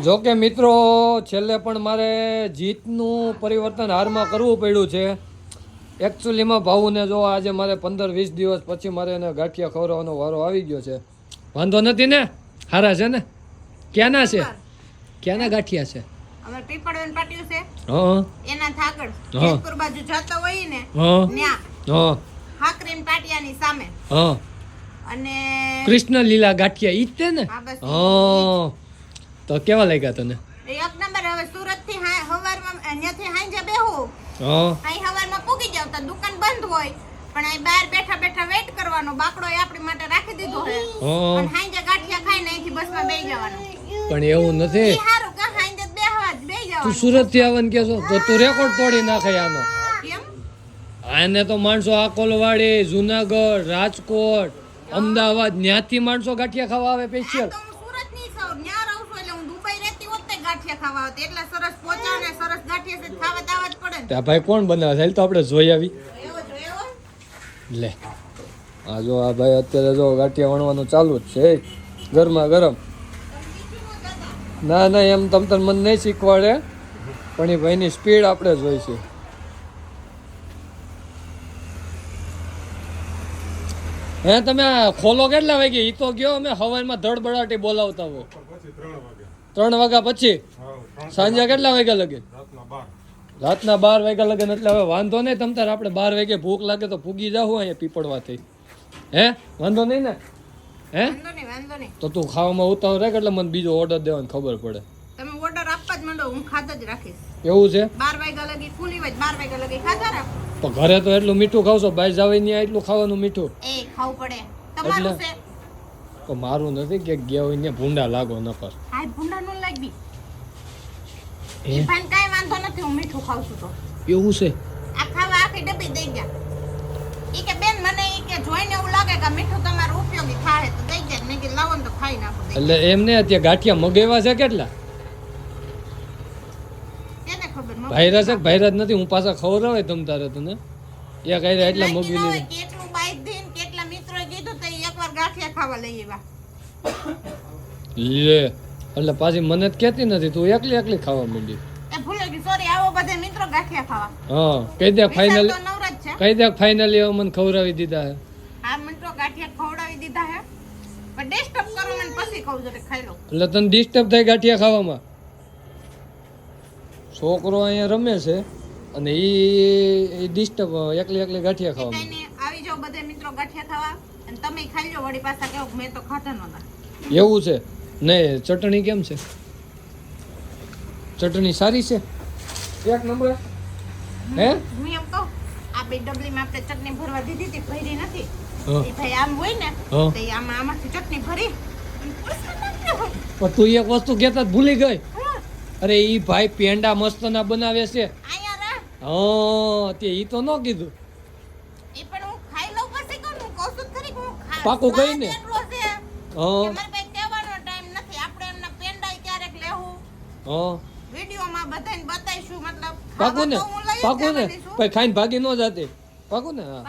જો કે મિત્રો છેલ્લે પણ મારે જીતનું પરિવર્તન હારમાં કરવું પડ્યું છે. એકચ્યુઅલીમાં ભાવુને જો આજે મારે 15-20 દિવસ પછી મારે એને ગાંઠિયા ખવડાવવાનો વારો આવી ગયો છે. વાંધો નથી ને? હારા છે ને? ક્યાંના છે? ક્યાંના ગાંઠિયા છે? અમાર પીપળવન પાટિયું છે. હા એના થાગડ જેતપુર બાજુ જતો હોય ને ન્યા. હા હાકરીન પાટિયાની સામે. હા અને કૃષ્ણ લીલા ગાંઠિયા ઈ જ છે ને? હા તો કેવા લાગ્યા તને? એક નંબર. હવે સુરત થી હવારમાં અહીંયાથી હાંજે બેહું. હા અહીં હવારમાં પૂગી જાવ તો દુકાન બંધ હોય પણ અહીં બહાર બેઠા બેઠા વેઇટ કરવાનો. બાકડો આપણી માટે રાખી દીધો છે અને હાંજે ગાંઠિયા ખાઈને અહીંથી બસમાં બેહી જવાનું. પણ એવું નથી. ઈ હારું કા હાંજે બેહવા જ બેહી જવાનું. તું સુરત થી આવવાનું કેસો તો તું રેકોર્ડ તોડી નાખે આનો. કેમ? આને તો માણસો આકોલવાડી, જુનાગઢ, રાજકોટ, અમદાવાદ ન્યાથી માણસો ગાંઠિયા ખાવા આવે સ્પેશિયલ. તો હું સુરતની છું. ન્યા રહું છું એટલે હું દુબઈ રહેતી હોત તે ગાંઠિયા ખાવા આવતી. એટલે સરસ પોચા ને સરસ ગાંઠિયા છે ખાવા દાવા જ પડે ને. ત્યાં ભાઈ કોણ બનાવે છે? તો આપણે જોઈ આવી. એવો જોયો લે આ જો આ ભાઈ અત્યારે જો ગાંઠિયા વણવાનું ચાલુ જ છે ગરમા ગરમ. ના ના એમ તમ મને નહીં શીખવાડે પણ એ ભાઈની સ્પીડ આપણે જોઈ છે. હે તમે ખોલો કેટલા વાગે? ઈ તો ગયો અમે હવારમાં ધડબડાટી બોલાવતા હોય 3 વાગ્યા પછી. સાંજે કેટલા વાગ્યા લગે? રાતના 12 વાગ્યા લગે. એટલે હવે વાંધો નહીં તમ તાર આપણે 12 વાગે ભૂખ લાગે તો પૂગી જાવ અહીંયા પીપળવા થઈ. હે વાંધો નહીં ને? હે વાંધો નહીં. તો તું ખાવામાં ઉતાવળ રાખ એટલે મને બીજો ઓર્ડર દેવાનો ખબર પડે. તમે ઓર્ડર આપવા જ માંડો. હું ખાતા જ રાખીશ. એવું છે? 12 વાગ્યા લગી ખુલી હોય 12 વાગ્યા લગી ખાતા રાખો. તો ઘરે તો એટલું મીઠું ખાવશો, બહાર જાવ ત્યાં એટલું ખાવાનું મીઠું. એ ખાવું પડે. તમારું છે તો મારું નથી કે ગયા હોય ને ભૂંડા લાગો નકર. આ ભૂંડા નો લાગી. એ પણ કાઈ વાંધો નથી. હું મીઠું ખાઉં છું તો. એવું છે? આ ખાવા આખી ડબ્બી દઈ ગયા. ઈ કે બેન મને ઈ કે જોઈને એવું લાગે કે મીઠું તમારું ઉપયોગી થાય તો દઈ ગયા. મેં કે લાવો ને તો ખાઈ નાખો. એટલે એમને અત્યારે ગાંઠિયા મગાવ્યા છે કેટલા? એને ખબર ભાઈરાજ છે ભાઈરાજ નથી. હું પાછા ખવડાવે તમ તારે તને એ કઈ એટલા મગવી લીધું. કેટલું બાઈક દઈને કેટલા મિત્રોએ કીધું તો એકવાર ગાંઠિયા ખાવા લઈ આવ્યા. લે એટલે પાછી મને જ કહેતી નથી. તું એકલી એકલી ખાવા માંડી. એ ભૂલે ગઈ. સોરી. આવો બધે મિત્રો ગાંઠિયા ખાવા. હા કહી દે ફાઇનલી. તો નવરાજ છે. કહી દે ફાઇનલી હવે મને ખવડાવી દીધા હે. આ મિત્રો ગાંઠિયા ખવડાવી દીધા હે. પણ ડિસ્ટર્બ કરો મને પછી કહું જરે ખાઈ લો. એટલે તને ડિસ્ટર્બ થાય ગાંઠિયા ખાવામાં? છોકરો અહીંયા રમે છે અને ઈ ડિસ્ટર્બ એકલી એકલી ગાંઠિયા ખાવામાં. આવી જાવ બધે મિત્રો ગાંઠિયા ખાવા અને તમે ખાઈ લો. વળી પાછા કહો મેં તો ખાધા નહોતા. એવું છે? નહીં ચટણી કેમ છે? ચટણી સારી છે? એક નંબર. હે હું એમ કહું આ બે ડબલીમાં આપણે ચટણી ભરવા દીધી હતી ભરી નથી. એ ભાઈ આમ હોય ને તો આમાંથી ચટણી ભરી પણ તું એક વસ્તુ કહેતા ભૂલી ગઈ. અરે ઈ ભાઈ પેંડા મસ્ત ના બનાવે છે. હા તે ઈ તો ન કીધું. એ પણ હું ખાઈ લઉં પછી કહું. હું કહું છું ખરી હું ખાઈ પાકું કઈ ને. હા મારે ભાઈ કહેવાનો ટાઈમ નથી. આપણે એમના પેંડા ક્યારેક લેવું. હા વિડિયોમાં બધાને બતાઈશું. મતલબ પાકું ને? પાકું ને? ભાઈ ખાઈને ભાગી ન જાતે. પાકું ને? હા.